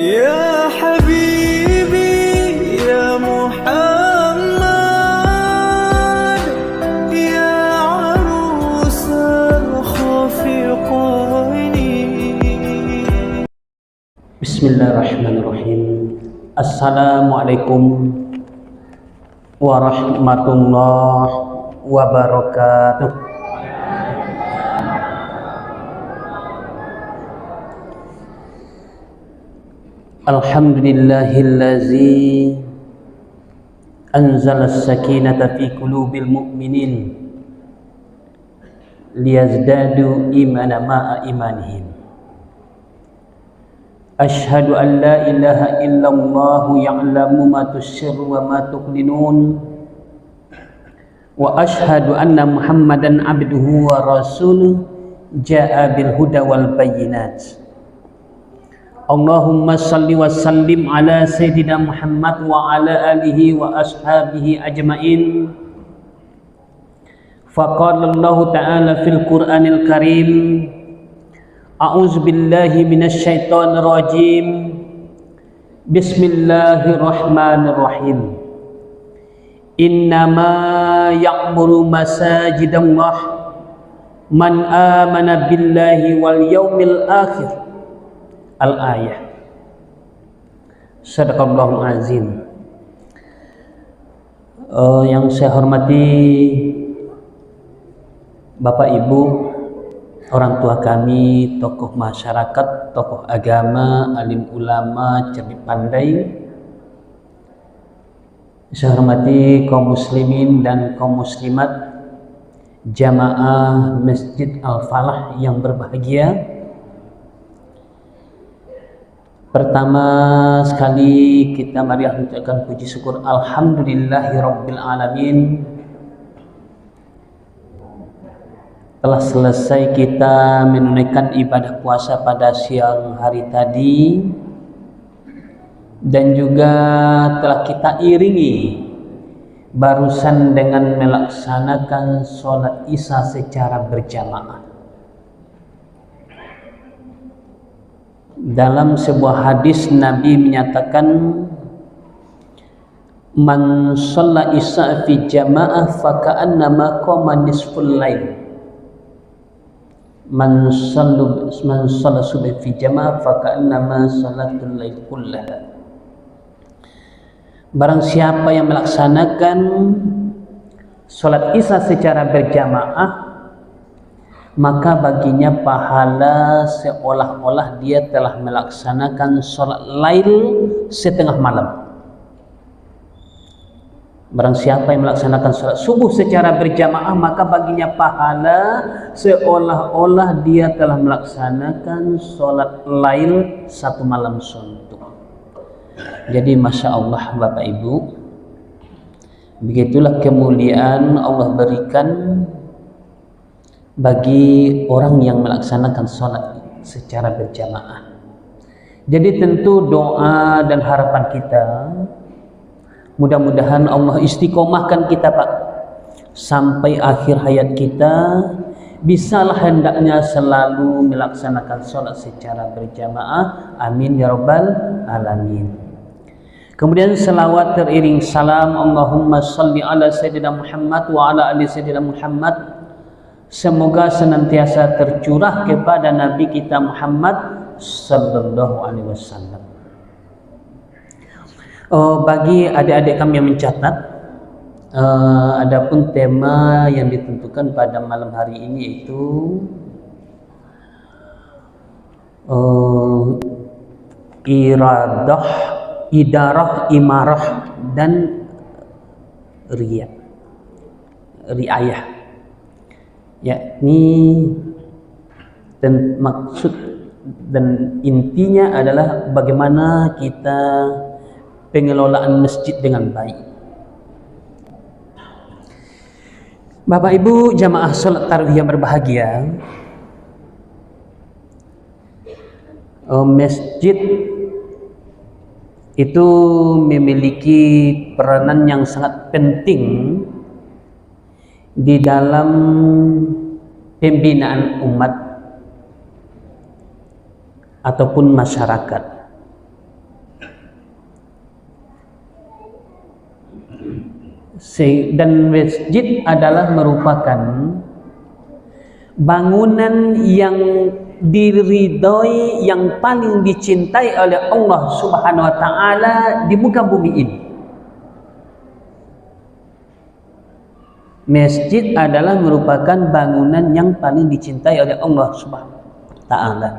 يا حبيبي يا محمد يا عروس الخفقين. Bismillahirrahmanirrahim. Assalamualaikum warahmatullahi wabarakatuh. Alhamdulillahillazi anzala as-sakinata fi qulubil mu'minin liyazdadu imana ma'a imanihim. Ashhadu an la ilaha illallah ya'lamu ma tusirru wa ma tu'linun wa ashhadu anna Muhammadan abduhu wa rasuluh ja'a bil huda wal bayyinat. Allahumma salli wa sallim ala sayyidina Muhammad wa ala alihi wa ashabihi ajmain. Faqala Allah ta'ala fil Qur'anil Karim, a'udzu billahi minasy syaithanir rajim. Bismillahirrahmanirrahim. Innama ya'muru masajidallah man amana billahi wal yaumil akhir. Al-ayah. Sadaqallahul azim. Yang saya hormati Bapak Ibu, orang tua kami, tokoh masyarakat, tokoh agama, alim ulama, cerdik pandai. Saya hormati kaum muslimin dan kaum muslimat, jamaah Masjid Al-Falah yang berbahagia. Pertama sekali kita marilah mengucapkan puji syukur alhamdulillahirabbil alamin. Telah selesai kita menunaikan ibadah puasa pada siang hari tadi, dan juga telah kita iringi barusan dengan melaksanakan sholat isya secara berjamaah. Dalam sebuah hadis Nabi menyatakan, man shalla isya fi jamaah faka'annama qama nisful lail. Man shalla subh fi jamaah faka'annama salatul lail kullaha. Barang siapa yang melaksanakan sholat isya secara berjamaah, maka baginya pahala seolah-olah dia telah melaksanakan sholat lail setengah malam. Barang siapa yang melaksanakan sholat subuh secara berjamaah, maka baginya pahala seolah-olah dia telah melaksanakan sholat lail satu malam suntuk. Jadi Masya Allah Bapak Ibu, begitulah kemuliaan Allah berikan bagi orang yang melaksanakan sholat secara berjamaah. Jadi tentu doa dan harapan kita, mudah-mudahan Allah istiqomahkan kita Pak sampai akhir hayat kita, bisalah hendaknya selalu melaksanakan sholat secara berjamaah. Amin ya rabbal alamin. Kemudian selawat teriring salam, Allahumma salli ala sayyidina Muhammad wa ala ali sayyidina Muhammad. Semoga senantiasa tercurah kepada Nabi kita Muhammad sallallahu alaihi wasallam. Bagi adik-adik kami yang mencatat, adapun tema yang ditentukan pada malam hari ini yaitu idarah, imarah, dan riayah. Yakni dan maksud dan intinya adalah bagaimana kita pengelolaan masjid dengan baik. Bapak Ibu jamaah sholat tarawih yang berbahagia, masjid itu memiliki peranan yang sangat penting di dalam pembinaan umat ataupun masyarakat. Dan masjid adalah merupakan bangunan yang diridhoi, yang paling dicintai oleh Allah Subhanahu wa taala di muka bumi ini. Masjid adalah merupakan bangunan yang paling dicintai oleh Allah Subhanahu wa taala.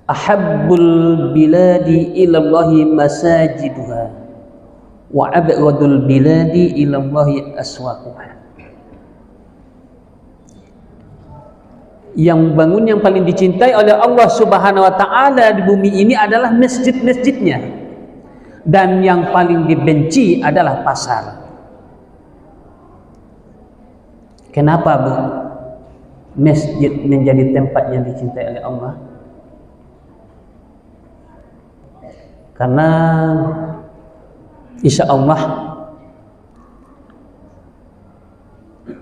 Ahabbul biladi ilallahi masajiduha wa abghadul biladi ilallahi aswaquha. Yang bangun yang paling dicintai oleh Allah Subhanahu wa taala di bumi ini adalah masjid-masjidnya, dan yang paling dibenci adalah pasar. Kenapa, Bu? Masjid menjadi tempat yang dicintai oleh Allah? Karena insya Allah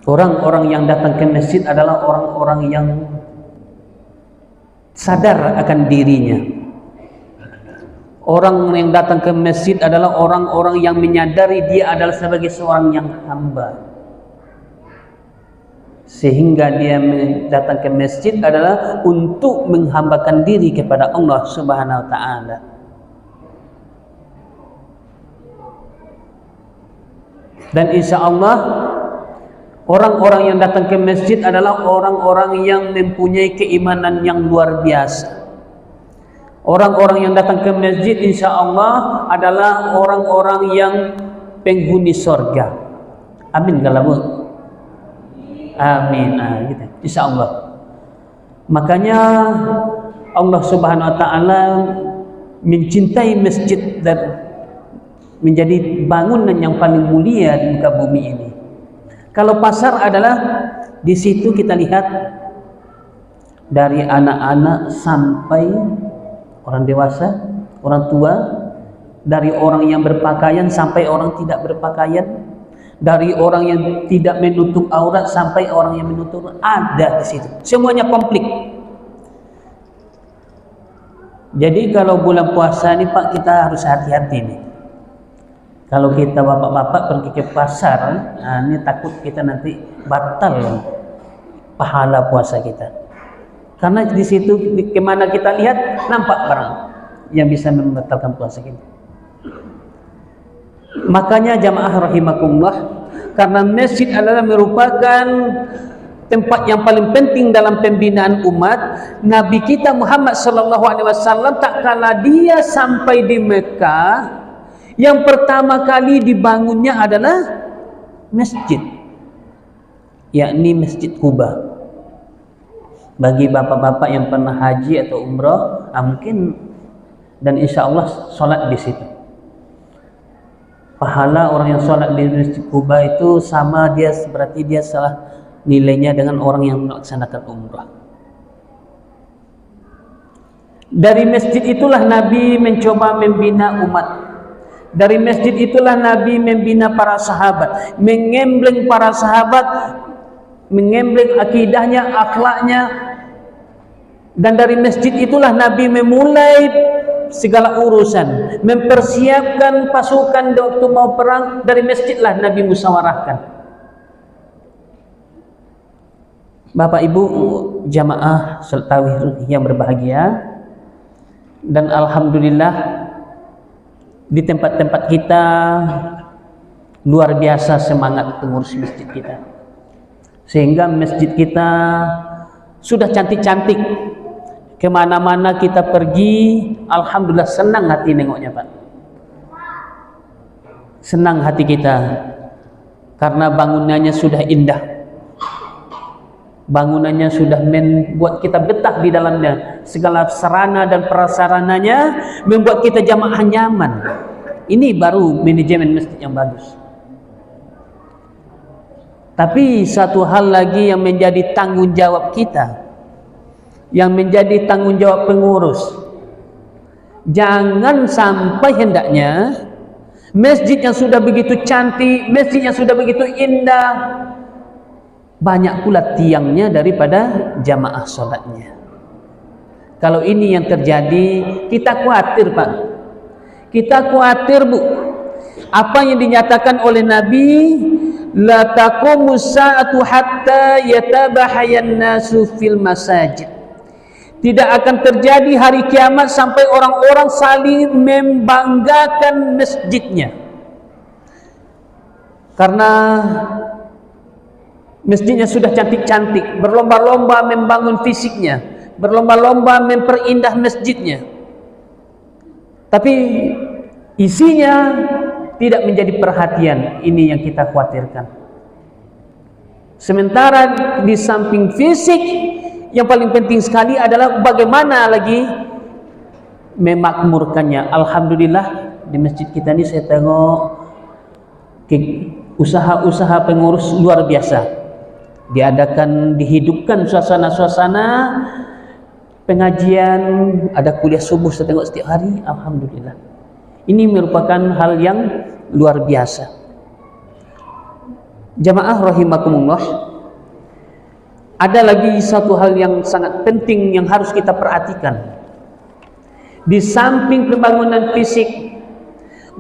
orang-orang yang datang ke masjid adalah orang-orang yang sadar akan dirinya. Orang yang datang ke masjid adalah orang-orang yang menyadari dia adalah sebagai seorang yang hamba, sehingga dia datang ke masjid adalah untuk menghambakan diri kepada Allah Subhanahu wa taala. Dan insya Allah orang-orang yang datang ke masjid adalah orang-orang yang mempunyai keimanan yang luar biasa. Orang-orang yang datang ke masjid insya Allah adalah orang-orang yang penghuni surga. Amin kalau Bu? Amin. Gitu. Insya Allah. Makanya Allah Subhanahu wa taala mencintai masjid dan menjadi bangunan yang paling mulia di muka bumi ini. Kalau pasar adalah di situ kita lihat dari anak-anak sampai orang dewasa, orang tua, dari orang yang berpakaian sampai orang tidak berpakaian, dari orang yang tidak menutup aurat sampai orang yang menutup, ada di situ. Semuanya komplit. Jadi kalau bulan puasa ini Pak, kita harus hati-hati nih. Kalau kita bapak-bapak pergi ke pasar, ini takut kita nanti batal pahala puasa kita. Karena di situ kemana kita lihat nampak barang yang bisa membatalkan puasa kita. Makanya jamaah rahimakumullah, karena masjid adalah merupakan tempat yang paling penting dalam pembinaan umat, Nabi kita Muhammad SAW tak kala dia sampai di Mekah, yang pertama kali dibangunnya adalah masjid, yakni Masjid Quba. Bagi bapak-bapak yang pernah haji atau umrah, mungkin dan insya Allah sholat di situ. Pahala orang yang sholat di Masjid Quba itu sama dia, berarti dia salah nilainya dengan orang yang melaksanakan umrah. Dari masjid itulah Nabi mencoba membina umat. Dari masjid itulah Nabi membina para sahabat, mengembleng para sahabat, mengembleng akidahnya, akhlaknya. Dan dari masjid itulah Nabi memulai segala urusan, mempersiapkan pasukan waktu mau perang. Dari masjidlah Nabi musyawarahkan. Bapak Ibu jamaah salat tarawih yang berbahagia, dan alhamdulillah di tempat-tempat kita luar biasa semangat pengurus masjid kita, sehingga masjid kita sudah cantik-cantik. Kemana-mana kita pergi, alhamdulillah senang hati nengoknya Pak. Senang hati kita karena bangunannya sudah indah, bangunannya sudah membuat kita betah di dalamnya. Segala sarana dan prasarananya membuat kita jamaah nyaman. Ini baru manajemen masjid yang bagus. Tapi satu hal lagi yang menjadi tanggung jawab kita, yang menjadi tanggung jawab pengurus, jangan sampai hendaknya masjid yang sudah begitu cantik, masjid yang sudah begitu indah, banyak pula tiangnya daripada jamaah sholatnya. Kalau ini yang terjadi, kita khawatir Pak. Kita khawatir, Bu, apa yang dinyatakan oleh Nabi, la taqumu sa'atu hatta yatabahayan nasu fil masajid. Tidak akan terjadi hari kiamat sampai orang-orang saling membanggakan masjidnya. Karena masjidnya sudah cantik-cantik, berlomba-lomba membangun fisiknya, berlomba-lomba memperindah masjidnya. Tapi isinya tidak menjadi perhatian. Ini yang kita khawatirkan. Sementara di samping fisik, yang paling penting sekali adalah bagaimana lagi memakmurkannya. Alhamdulillah di masjid kita ini saya tengok usaha-usaha pengurus luar biasa. Diadakan, dihidupkan suasana-suasana pengajian, ada kuliah subuh saya tengok setiap hari. Alhamdulillah. Ini merupakan hal yang luar biasa. Jamaah rahimakumullah, ada lagi satu hal yang sangat penting yang harus kita perhatikan. Di samping pembangunan fisik,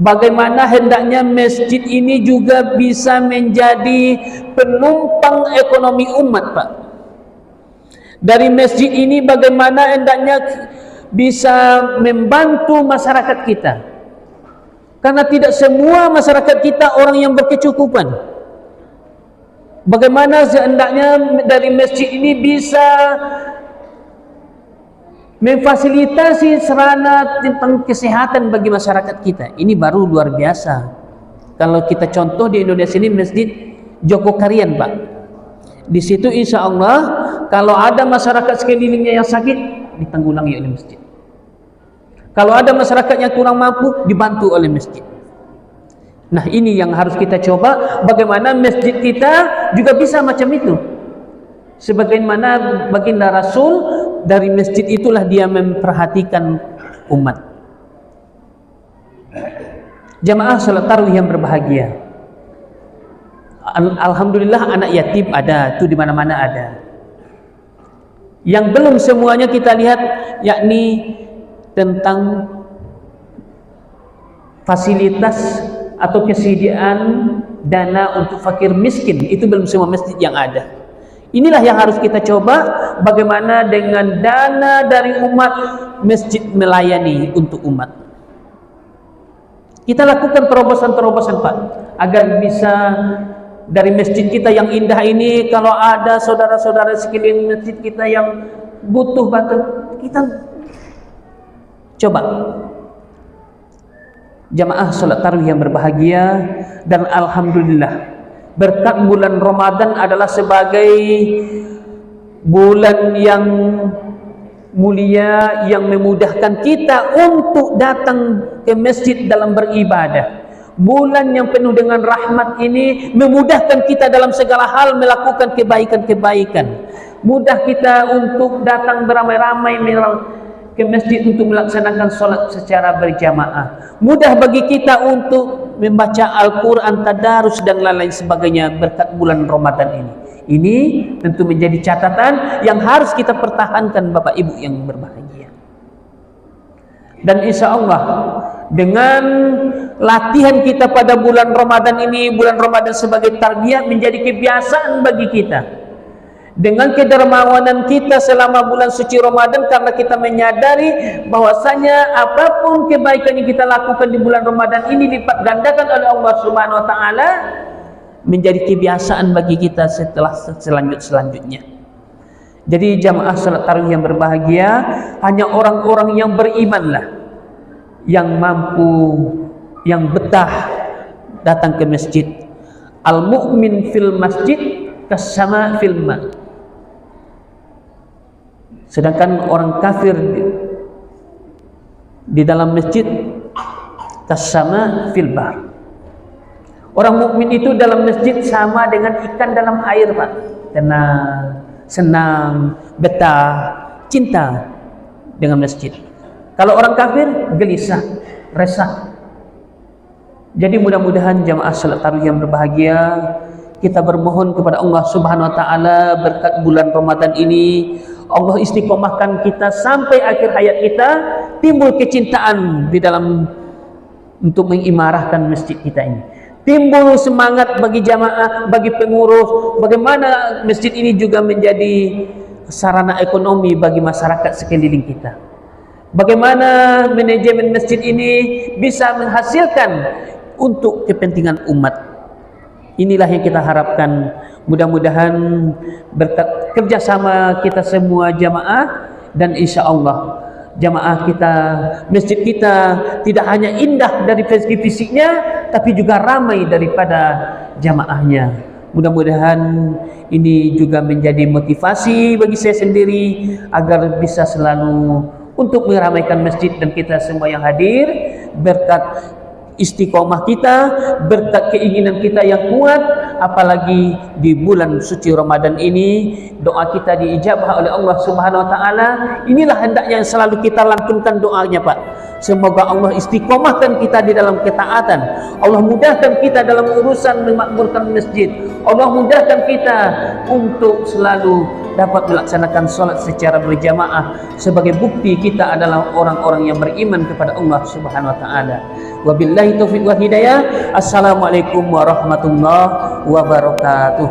bagaimana hendaknya masjid ini juga bisa menjadi penumpang ekonomi umat, Pak. Dari masjid ini bagaimana hendaknya bisa membantu masyarakat kita. Karena tidak semua masyarakat kita orang yang berkecukupan. Bagaimana sehendaknya dari masjid ini bisa memfasilitasi sarana tentang kesehatan bagi masyarakat kita. Ini baru luar biasa. Kalau kita contoh di Indonesia ini Masjid Joko Karian, Pak. Di situ insya Allah kalau ada masyarakat sekelilingnya yang sakit, ditanggulangi oleh masjid. Kalau ada masyarakat yang kurang mampu, dibantu oleh masjid. Nah, ini yang harus kita coba, bagaimana masjid kita juga bisa macam itu. Sebagaimana baginda Rasul, dari masjid itulah dia memperhatikan umat. Jamaah salat tarawih yang berbahagia. Alhamdulillah anak yatim ada, itu di mana-mana ada. Yang belum semuanya kita lihat, yakni tentang fasilitas atau kesediaan dana untuk fakir miskin, itu belum semua masjid yang ada. Inilah yang harus kita coba, bagaimana dengan dana dari umat masjid melayani untuk umat. Kita lakukan terobosan-terobosan, Pak, agar bisa dari masjid kita yang indah ini, kalau ada saudara-saudara sekeliling masjid kita yang butuh bantuan, kita coba. Jamaah salat tarawih yang berbahagia, dan alhamdulillah berkat bulan Ramadan adalah sebagai bulan yang mulia yang memudahkan kita untuk datang ke masjid dalam beribadah. Bulan yang penuh dengan rahmat ini memudahkan kita dalam segala hal melakukan kebaikan-kebaikan. Mudah kita untuk datang beramai-ramai ke masjid untuk melaksanakan sholat secara berjamaah. Mudah bagi kita untuk membaca Al-Quran, tadarus dan lain-lain sebagainya berkat bulan Ramadan ini. Ini tentu menjadi catatan yang harus kita pertahankan, Bapak Ibu yang berbahagia. Dan insya Allah dengan latihan kita pada bulan Ramadan ini, bulan Ramadan sebagai tarbiyah menjadi kebiasaan bagi kita. Dengan kedermawanan kita selama bulan suci Ramadan, karena kita menyadari bahwasanya apapun kebaikan yang kita lakukan di bulan Ramadan ini lipat gandakan oleh Allah Subhanahu wa taala, menjadi kebiasaan bagi kita setelah selanjutnya. Jadi jamaah salat tarawih yang berbahagia, hanya orang-orang yang berimanlah yang mampu, yang betah datang ke masjid. Al-mu'min fil masjid kasama fil ma. Sedangkan orang kafir di dalam masjid kasama fil bar. Orang mukmin itu dalam masjid sama dengan ikan dalam air, Pak. Tenang, senang, betah, cinta dengan masjid. Kalau orang kafir gelisah, resah. Jadi mudah-mudahan jamaah salat tarawih yang berbahagia, kita bermohon kepada Allah Subhanahu wa taala berkat bulan Ramadan ini, Allah istiqomahkan kita sampai akhir hayat kita, timbul kecintaan di dalam untuk mengimarahkan masjid kita ini. Timbul semangat bagi jamaah, bagi pengurus, bagaimana masjid ini juga menjadi sarana ekonomi bagi masyarakat sekeliling kita. Bagaimana manajemen masjid ini bisa menghasilkan untuk kepentingan umat. Inilah yang kita harapkan. Mudah-mudahan berkat kerjasama kita semua jamaah, dan insya Allah jamaah kita, masjid kita tidak hanya indah dari segi fisiknya, tapi juga ramai daripada jamaahnya. Mudah-mudahan ini juga menjadi motivasi bagi saya sendiri agar bisa selalu untuk meramaikan masjid dan kita semua yang hadir, berkat istiqomah kita, berkat keinginan kita yang kuat, apalagi di bulan suci Ramadan ini doa kita diijabah oleh Allah Subhanahu wa taala. Inilah hendaknya yang selalu kita lantunkan doanya, Pak. Semoga Allah istiqomahkan kita di dalam ketaatan, Allah mudahkan kita dalam urusan memakmurkan masjid, Allah mudahkan kita untuk selalu dapat melaksanakan sholat secara berjamaah sebagai bukti kita adalah orang-orang yang beriman kepada Allah Subhanahu wa taala. Wabillahi taufiq wal hidayah. Assalamualaikum warahmatullahi wabarakatuh.